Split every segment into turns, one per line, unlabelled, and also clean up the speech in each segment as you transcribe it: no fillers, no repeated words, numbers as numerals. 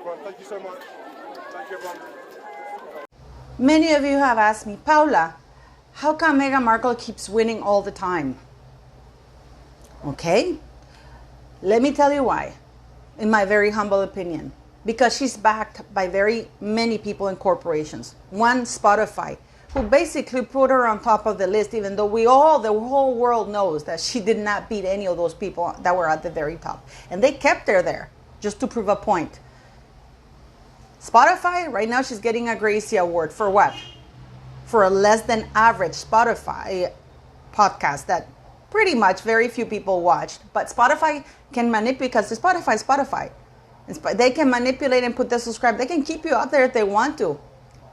everyone. Thank you so much. Thank you, everyone.
Many of you have asked me, Paula, how come Meghan Markle keeps winning all the time? Okay, let me tell you why, in my very humble opinion. Because she's backed by very many people and corporations. One, Spotify, who basically put her on top of the list, even though the whole world knows that she did not beat any of those people that were at the very top. And they kept her there just to prove a point. Spotify, right now she's getting a Gracie Award for what? For a less than average Spotify podcast that pretty much very few people watched. But Spotify can manipulate, because Spotify. They can manipulate and put the subscribe. They can keep you up there if they want to.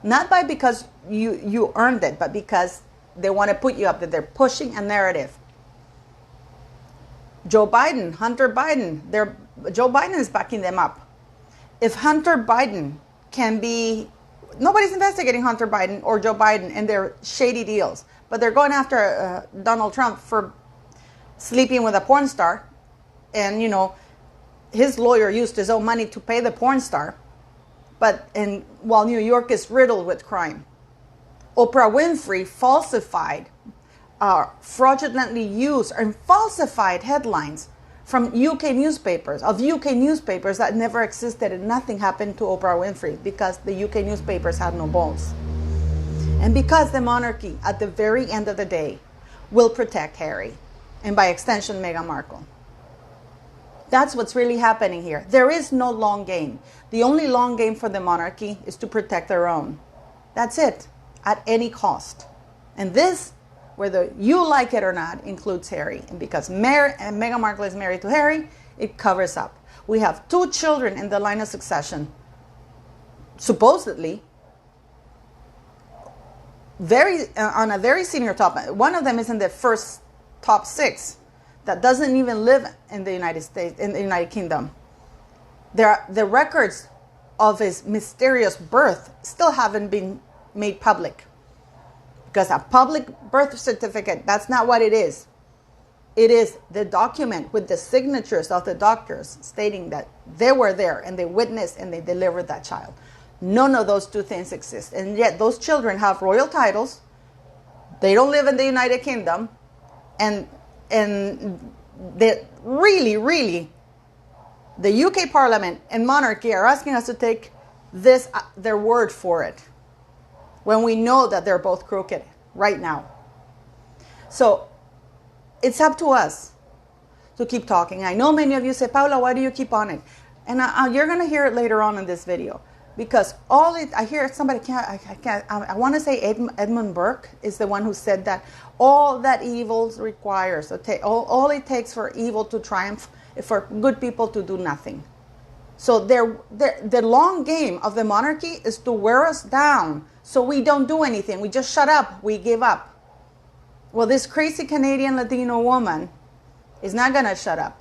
Not because you earned it, but because they want to put you up there. They're pushing a narrative. Joe Biden, Hunter Biden, Joe Biden is backing them up. If Hunter Biden can be, nobody's investigating Hunter Biden or Joe Biden and their shady deals, but they're going after Donald Trump for sleeping with a porn star. And, his lawyer used his own money to pay the porn star. While New York is riddled with crime. Oprah Winfrey falsified, fraudulently used and falsified headlines from UK newspapers, that never existed, and nothing happened to Oprah Winfrey because the UK newspapers had no balls. And because the monarchy, at the very end of the day, will protect Harry, and by extension, Meghan Markle. That's what's really happening here. There is no long game. The only long game for the monarchy is to protect their own. That's it, at any cost. And this, whether you like it or not, includes Harry. And because Meghan Markle is married to Harry, it covers up. We have 2 children in the line of succession, supposedly, on a very senior top. One of them is in the first top 6. That doesn't even live in the United States, in the United Kingdom. The records of his mysterious birth still haven't been made public. Because a public birth certificate, that's not what it is. It is the document with the signatures of the doctors stating that they were there and they witnessed and they delivered that child. None of those 2 things exist. And yet those children have royal titles. They don't live in the United Kingdom. And that really, the UK Parliament and monarchy are asking us to take their word for it, when we know that they're both crooked right now. So it's up to us to keep talking. I know many of you say, Paula, why do you keep on it? And you're going to hear it later on in this video. Because I hear somebody, I want to say Edmund Burke is the one who said that all that evil requires, all it takes for evil to triumph is for good people to do nothing. So the long game of the monarchy is to wear us down so we don't do anything. We just shut up. We give up. Well, this crazy Canadian Latino woman is not going to shut up.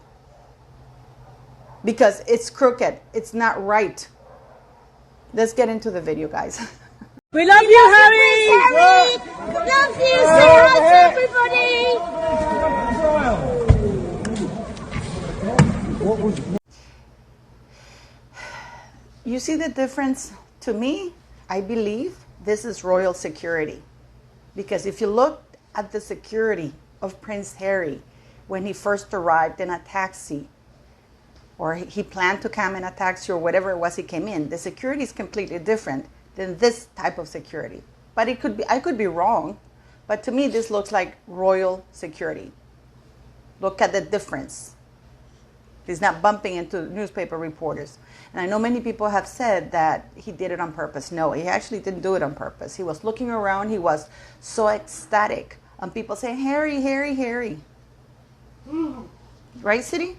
Because it's crooked. It's not right. Let's get into the video, guys.
We love you, Harry! Love you! Say hi to everybody!
You see the difference? To me, I believe this is royal security. Because if you look at the security of Prince Harry when he first arrived in a taxi, or he planned to come in a taxi, or whatever it was he came in, the security is completely different than this type of security. But I could be wrong, but to me this looks like royal security. Look at the difference. He's not bumping into newspaper reporters. And I know many people have said that he did it on purpose. No, he actually didn't do it on purpose. He was looking around, he was so ecstatic. And people say, Harry, Harry, Harry. Right, City?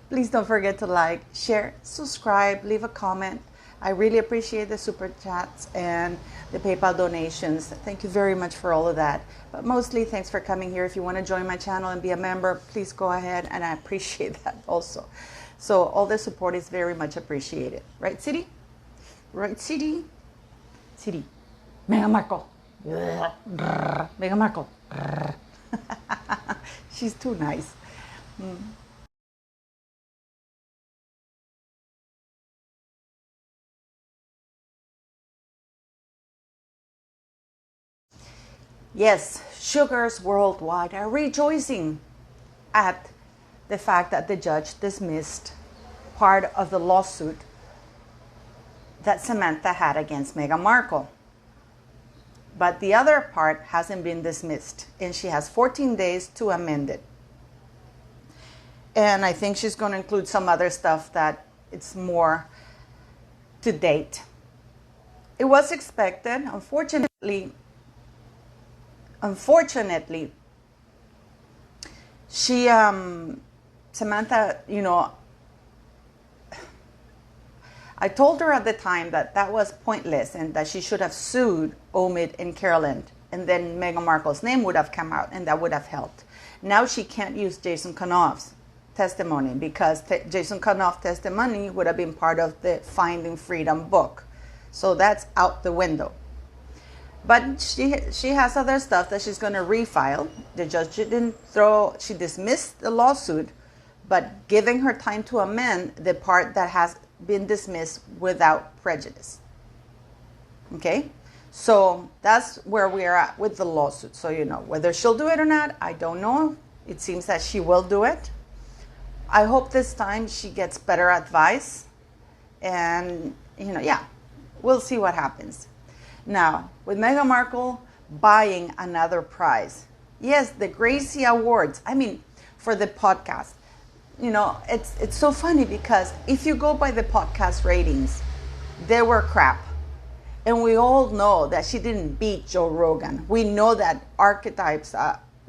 Please don't forget to like, share, subscribe, leave a comment. I really appreciate the super chats and the PayPal donations. Thank you very much for all of that. But mostly, thanks for coming here. If you want to join my channel and be a member, please go ahead, and I appreciate that also. So all the support is very much appreciated. Right, City? Right, City? City. Meghan Markle. Meghan Markle. She's too nice. Yes, sugars worldwide are rejoicing at the fact that the judge dismissed part of the lawsuit that Samantha had against Meghan Markle. But the other part hasn't been dismissed, and she has 14 days to amend it. And I think she's going to include some other stuff that it's more to date. It was expected. Unfortunately, she, Samantha, I told her at the time that that was pointless and that she should have sued Omid and Caroline, and then Meghan Markle's name would have come out and that would have helped. Now she can't use Jason Kanoff's testimony because Jason Kanoff's testimony would have been part of the Finding Freedom book. So that's out the window. But she has other stuff that she's going to refile. The judge she dismissed the lawsuit, but giving her time to amend the part that has been dismissed without prejudice. Okay? So that's where we are at with the lawsuit. So whether she'll do it or not, I don't know. It seems that she will do it. I hope this time she gets better advice. And, we'll see what happens. Now, with Meghan Markle buying another prize. Yes, the Gracie Awards. For the podcast. It's so funny because if you go by the podcast ratings, they were crap. And we all know that she didn't beat Joe Rogan. We know that Archetypes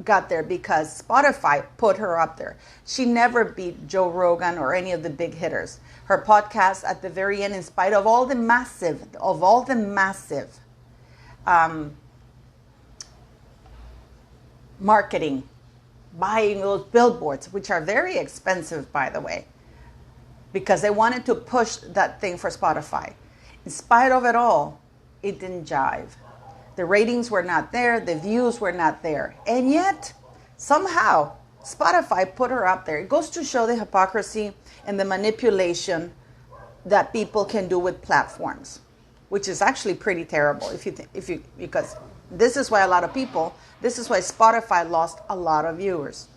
got there because Spotify put her up there. She never beat Joe Rogan or any of the big hitters. Her podcast at the very end, in spite of all the massive marketing, buying those billboards, which are very expensive, by the way, because they wanted to push that thing for Spotify. In spite of it all, it didn't jive. The ratings were not there. The views were not there. And yet, somehow, Spotify put her up there. It goes to show the hypocrisy and the manipulation that people can do with platforms, which is actually pretty terrible because this is why Spotify lost a lot of viewers.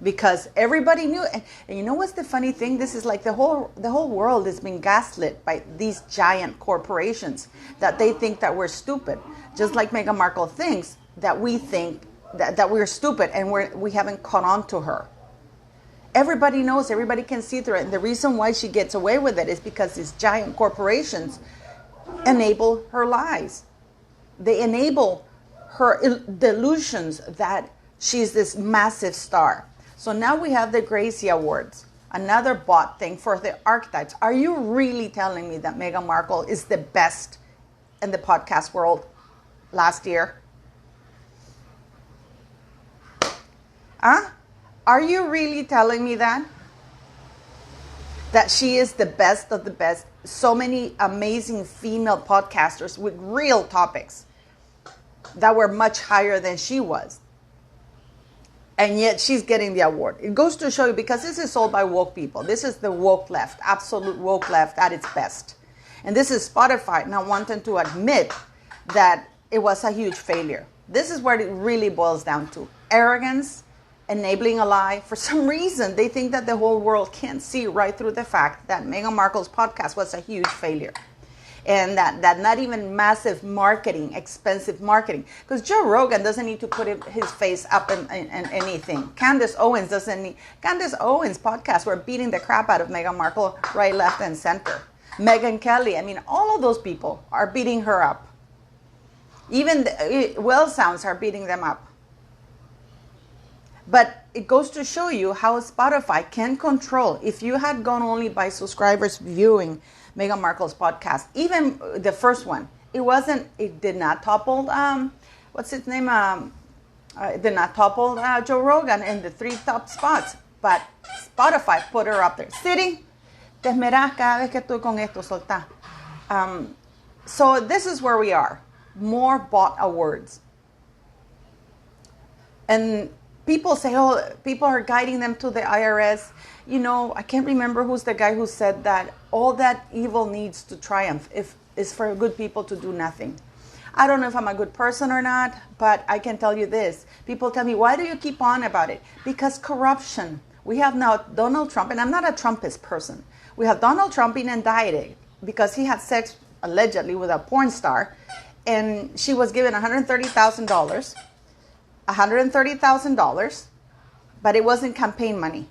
Because everybody knew, and you know what's the funny thing? This is like the whole world is being gaslit by these giant corporations that they think that we're stupid. Just like Meghan Markle thinks that we think that we're stupid and we haven't caught on to her. Everybody knows, everybody can see through it. And the reason why she gets away with it is because these giant corporations enable her lies. They enable her delusions that she's this massive star. So now we have the Gracie Awards, another bought thing for the Archetypes. Are you really telling me that Meghan Markle is the best in the podcast world last year? Huh? Are you really telling me that? That she is the best of the best? So many amazing female podcasters with real topics that were much higher than she was. And yet she's getting the award. It goes to show you, because this is sold by woke people. This is the woke left, absolute woke left at its best. And this is Spotify not wanting to admit that it was a huge failure. This is where it really boils down to. Arrogance, enabling a lie. For some reason, they think that the whole world can't see right through the fact that Meghan Markle's podcast was a huge failure. And that not even massive marketing, expensive marketing. Because Joe Rogan doesn't need to put his face up in anything. Candace Owens doesn't need... Candace Owens' podcasts were beating the crap out of Meghan Markle right, left, and center. Megyn Kelly, all of those people are beating her up. Even Well Sounds are beating them up. But it goes to show you how Spotify can control. If you had gone only by subscribers viewing Meghan Markle's podcast, even the first one, it did not topple, what's his name? It did not topple Joe Rogan in the 3 top spots. But Spotify put her up there. Siri, te esmeras cada vez que estoy con esto, solta. So this is where we are. More bought awards. And people say, people are guiding them to the IRS. I can't remember who's the guy who said that all that evil needs to triumph is for good people to do nothing. I don't know if I'm a good person or not, but I can tell you this. People tell me, why do you keep on about it? Because corruption. We have now Donald Trump, and I'm not a Trumpist person. We have Donald Trump being indicted because he had sex allegedly with a porn star, and she was given $130,000. $130,000, but it wasn't campaign money.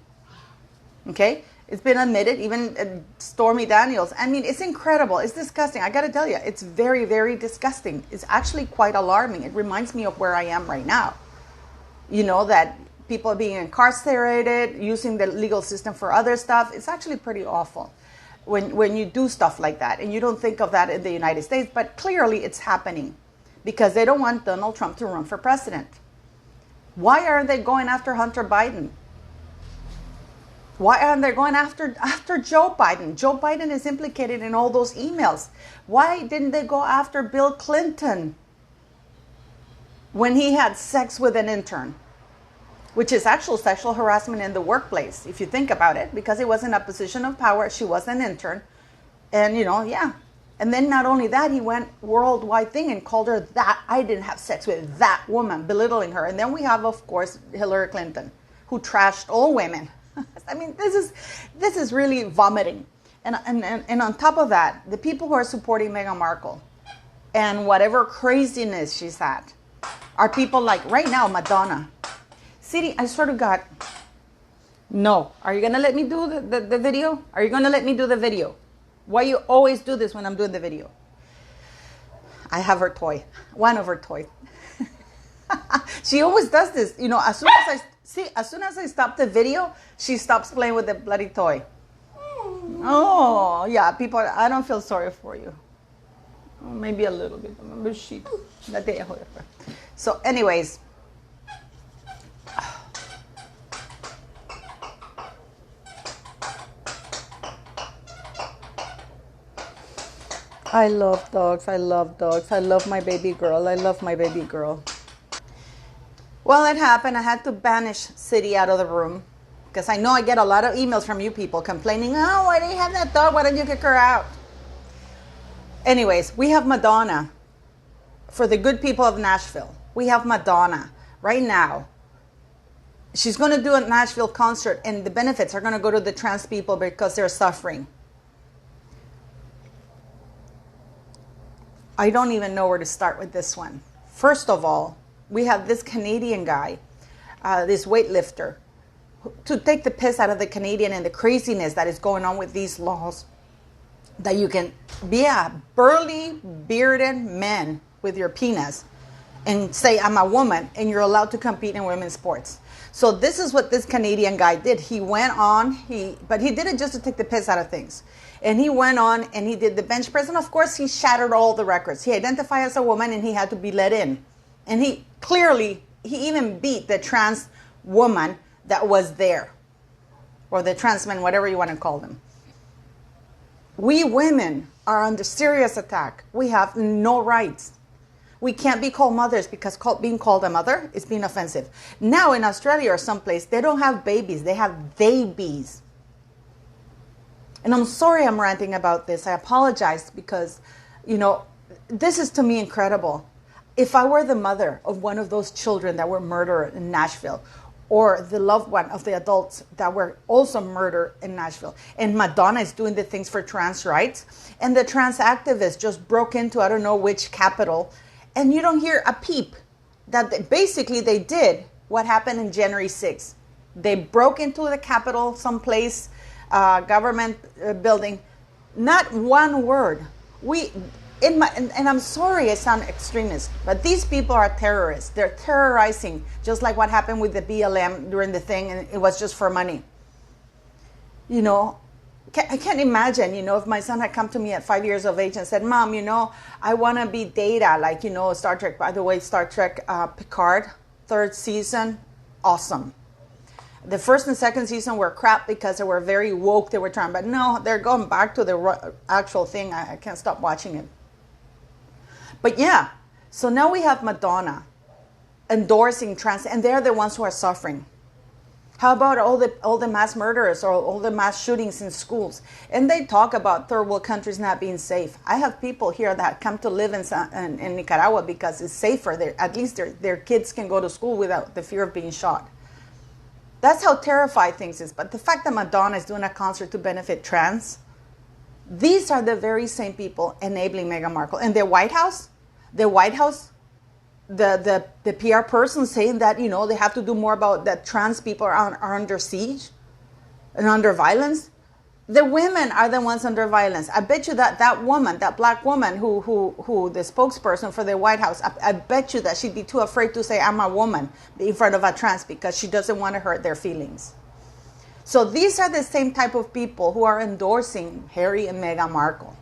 Okay? It's been admitted, even Stormy Daniels. I mean, it's incredible. It's disgusting. I got to tell you, it's very, very disgusting. It's actually quite alarming. It reminds me of where I am right now. You know, that people are being incarcerated, using the legal system for other stuff. It's actually pretty awful when you do stuff like that. And you don't think of that in the United States, but clearly it's happening because they don't want Donald Trump to run for president. Why aren't they going after Hunter Biden? Why aren't they going after Joe Biden? Joe Biden is implicated in all those emails. Why didn't they go after Bill Clinton when he had sex with an intern? Which is actual sexual harassment in the workplace, if you think about it, because it was in a position of power. She was an intern. And, you know, yeah. And then not only that, he went worldwide thing and called her that. I didn't have sex with that woman, belittling her. And then we have, of course, Hillary Clinton, who trashed all women. I mean, this is really vomiting. And on top of that, the people who are supporting Meghan Markle and whatever craziness she's at are people like, right now, Madonna. Siri, I swear to God, no. Are you going to let me do the video? Are you going to let me do the video? Why you always do this when I'm doing the video? I have her toy. One of her toys. She always does this. You know, as soon as I stop the video, she stops playing with the bloody toy. Oh, yeah, people, I don't feel sorry for you. Maybe a little bit. So anyways, I love dogs. I love dogs. I love my baby girl. I love my baby girl. Well, it happened. I had to banish City out of the room because I know I get a lot of emails from you people complaining, oh, why do you have that dog? Why don't you kick her out? Anyways, we have Madonna. For the good people of Nashville, we have Madonna right now. She's going to do a Nashville concert, and the benefits are going to go to the trans people because they're suffering. I don't even know where to start with this one. First of all, we have this Canadian guy, this weightlifter, to take the piss out of the Canadian and the craziness that is going on with these laws, that you can be a burly, bearded man with your penis and say, I'm a woman, and you're allowed to compete in women's sports. So this is what this Canadian guy did. He went on, but he did it just to take the piss out of things. And he went on and he did the bench press. And of course, he shattered all the records. He identified as a woman and he had to be let in. And he even beat the trans woman that was there. Or the trans men, whatever you want to call them. We women are under serious attack. We have no rights. We can't be called mothers because being called a mother is being offensive. Now in Australia or someplace, they don't have babies. They have babies. And I'm sorry I'm ranting about this. I apologize because, you know, this is to me incredible. If I were the mother of one of those children that were murdered in Nashville, or the loved one of the adults that were also murdered in Nashville, and Madonna is doing the things for trans rights, and the trans activists just broke into I don't know which capital, and you don't hear a peep that basically they did what happened in January 6th. They broke into the Capitol someplace, government building, not one word. And I'm sorry I sound extremist, but these people are terrorists. They're terrorizing, just like what happened with the BLM during the thing, and it was just for money. You know, I can't imagine, you know, if my son had come to me at 5 years of age and said, Mom, you know, I want to be Data, like, you know, Star Trek. By the way, Star Trek Picard, 3rd season, awesome. The 1st and 2nd season were crap because they were very woke. They were trying, but no, they're going back to the actual thing. I can't stop watching it. But yeah, so now we have Madonna endorsing trans, and they're the ones who are suffering. How about all the mass murders or all the mass shootings in schools? And they talk about third world countries not being safe. I have people here that come to live in Nicaragua because it's safer. At least their kids can go to school without the fear of being shot. That's how terrified things is. But the fact that Madonna is doing a concert to benefit trans, these are the very same people enabling Meghan Markle. And the White House, the PR person saying that, they have to do more about that trans people are under siege and under violence. The women are the ones under violence. I bet you that woman, that black woman who the spokesperson for the White House, I bet you that she'd be too afraid to say I'm a woman in front of a trans because she doesn't want to hurt their feelings. So these are the same type of people who are endorsing Harry and Meghan Markle.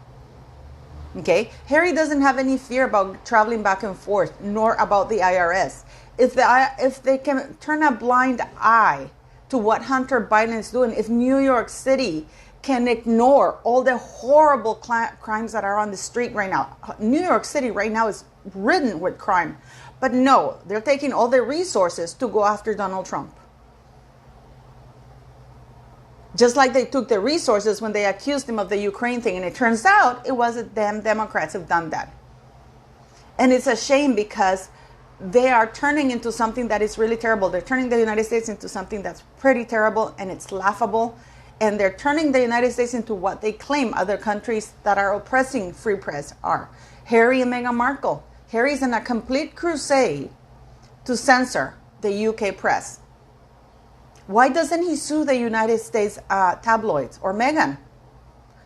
Okay, Harry doesn't have any fear about traveling back and forth, nor about the IRS. If they can turn a blind eye to what Hunter Biden is doing, if New York City can ignore all the horrible crimes that are on the street right now. New York City right now is ridden with crime. But no, they're taking all their resources to go after Donald Trump. Just like they took the resources when they accused him of the Ukraine thing. And it turns out it wasn't them Democrats who've done that. And it's a shame because they are turning into something that is really terrible. They're turning the United States into something that's pretty terrible and it's laughable. And they're turning the United States into what they claim other countries that are oppressing free press are. Harry and Meghan Markle. Harry's in a complete crusade to censor the UK press. Why doesn't he sue the United States tabloids or Meghan?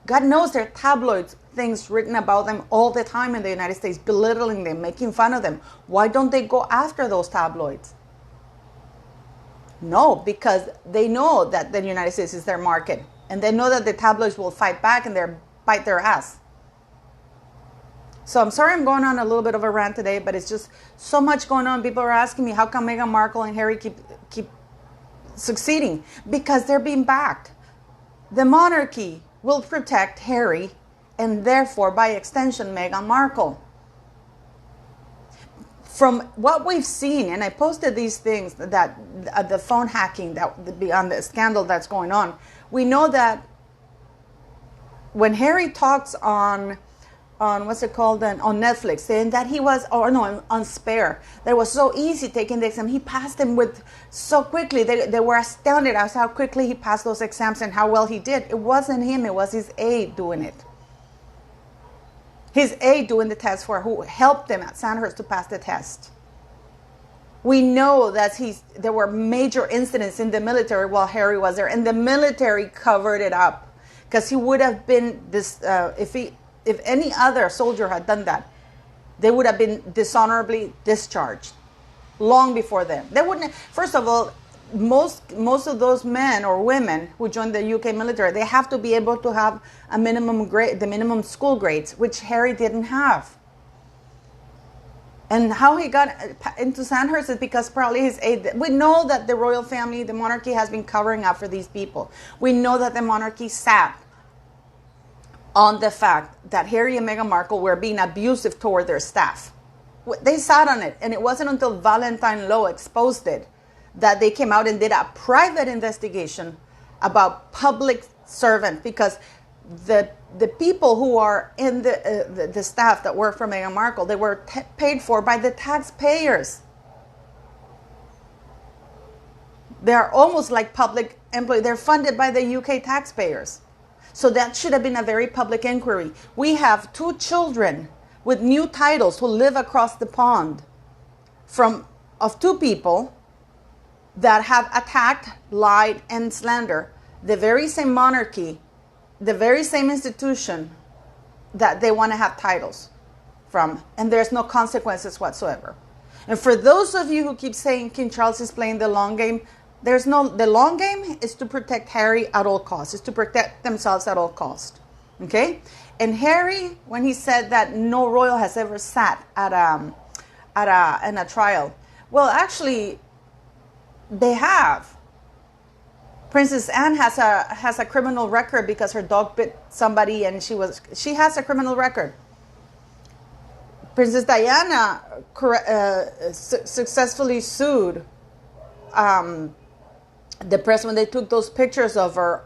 God knows there are tabloids, things written about them all the time in the United States, belittling them, making fun of them. Why don't they go after those tabloids? No, because they know that the United States is their market. And they know that the tabloids will fight back and bite their ass. So I'm sorry I'm going on a little bit of a rant today, but it's just so much going on. People are asking me, how come Meghan Markle and Harry keep succeeding? Because they're being backed. The monarchy will protect Harry and therefore, by extension, Meghan Markle. From what we've seen, and I posted these things, that the phone hacking, that beyond the scandal that's going on, we know that when Harry talks on what's it called then, on Netflix, saying that he was, on Spare, that it was so easy taking the exam. He passed them with so quickly. They were astounded as how quickly he passed those exams and how well he did. It wasn't him, it was his aide doing it. His aide doing the test for who helped him at Sandhurst to pass the test. We know that there were major incidents in the military while Harry was there, and the military covered it up because he would have been this. If any other soldier had done that, they would have been dishonorably discharged long before them. They wouldn't. First of all, most of those men or women who joined the UK military, they have to be able to have a minimum grade, the minimum school grades, which Harry didn't have. And how he got into Sandhurst is because probably his aide. We know that the royal family, the monarchy, has been covering up for these people. We know that the monarchy sat on the fact that Harry and Meghan Markle were being abusive toward their staff. They sat on it, and it wasn't until Valentine Lowe exposed it that they came out and did a private investigation about public servant, because the people who are in the staff that work for Meghan Markle, they were paid for by the taxpayers. They are almost like public employees. They're funded by the UK taxpayers. So that should have been a very public inquiry. We have 2 children with new titles who live across the pond of 2 people that have attacked, lied, and slandered the very same monarchy, the very same institution that they want to have titles from, and there's no consequences whatsoever. And for those of you who keep saying King Charles is playing the long game, the long game is to protect Harry at all costs, is to protect themselves at all costs. Okay? And Harry, when he said that no royal has ever sat in a trial, well, actually, they have. Princess Anne has a criminal record because her dog bit somebody, and she has a criminal record. Princess Diana successfully sued the press, when they took those pictures of her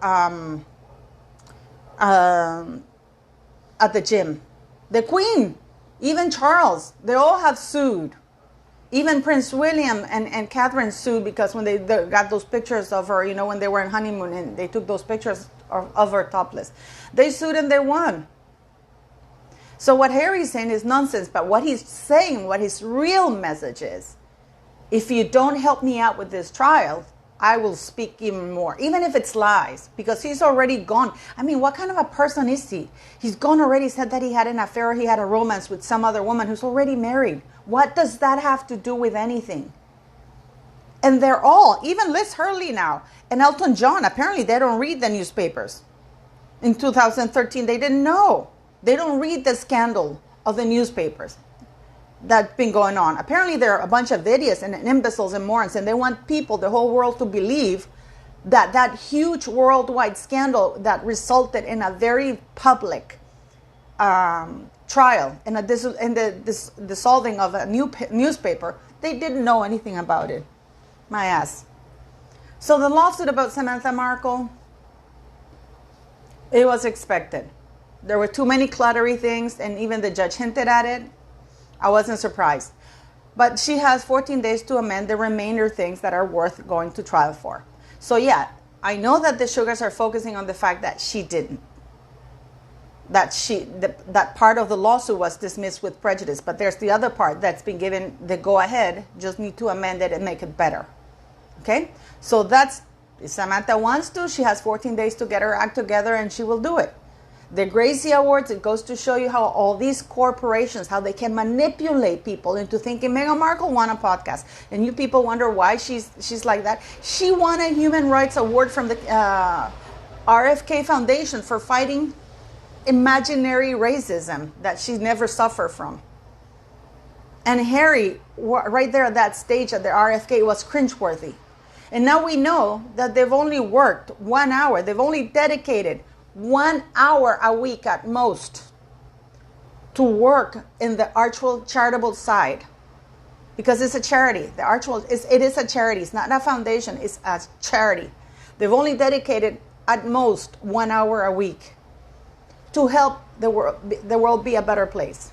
at the gym. The Queen, even Charles, they all have sued. Even Prince William and Catherine sued because when they got those pictures of her, when they were in honeymoon and they took those pictures of her topless. They sued and they won. So what Harry's saying is nonsense, but what he's saying, what his real message is, if you don't help me out with this trial, I will speak even more, even if it's lies, because he's already gone. I mean, what kind of a person is he? He's gone already, said that he had an affair, he had a romance with some other woman who's already married. What does that have to do with anything? And they're all, even Liz Hurley now, and Elton John, apparently they don't read the newspapers. In 2013, they didn't know. They don't read the scandal of the newspapers that's been going on. Apparently they're a bunch of idiots and imbeciles and morons, and they want people, the whole world, to believe that that huge worldwide scandal that resulted in a very public trial and the dissolving of a newspaper, they didn't know anything about it. My ass. So the lawsuit about Samantha Markle, it was expected. There were too many cluttery things, and even the judge hinted at it. I wasn't surprised. But she has 14 days to amend the remainder things that are worth going to trial for. So yeah, I know that the Sugars are focusing on the fact that she didn't. That part of the lawsuit was dismissed with prejudice. But there's the other part that's been given the go-ahead, just need to amend it and make it better. Okay? So that's, if Samantha wants to, she has 14 days to get her act together and she will do it. The Gracie Awards, it goes to show you how all these corporations, how they can manipulate people into thinking Meghan Markle won a podcast. And you people wonder why she's like that. She won a Human Rights Award from the RFK Foundation for fighting imaginary racism that she never suffered from. And Harry, right there at that stage at the RFK, was cringeworthy. And now we know that they've only worked 1 hour. They've only dedicated 1 hour a week at most to work in the Archwell charitable side, because it's a charity. The Archwell it is a charity. It's not a foundation. It's a charity. They've only dedicated at most 1 hour a week to help the world be a better place.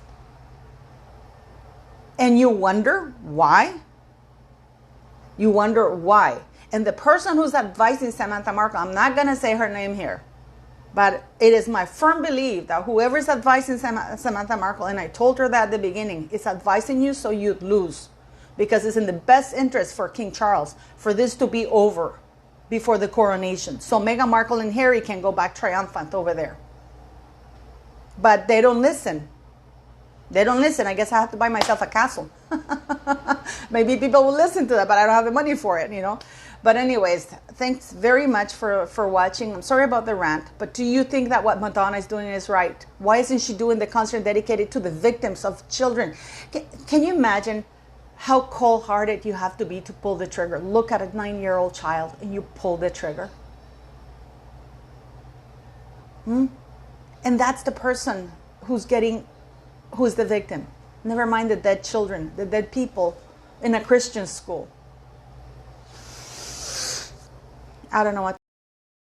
And you wonder why? You wonder why. And the person who's advising Samantha Markle, I'm not going to say her name here, but it is my firm belief that whoever is advising Samantha Markle, and I told her that at the beginning, is advising you so you'd lose. Because it's in the best interest for King Charles for this to be over before the coronation. So Meghan Markle and Harry can go back triumphant over there. But they don't listen. They don't listen. I guess I have to buy myself a castle. Maybe people will listen to that, but I don't have the money for it, But anyways, thanks very much for watching. I'm sorry about the rant, but do you think that what Madonna is doing is right? Why isn't she doing the concert dedicated to the victims of children? Can you imagine how cold-hearted you have to be to pull the trigger? Look at a 9-year-old child and you pull the trigger. And that's the person who's the victim. Never mind the dead children, the dead people in a Christian school. I don't know what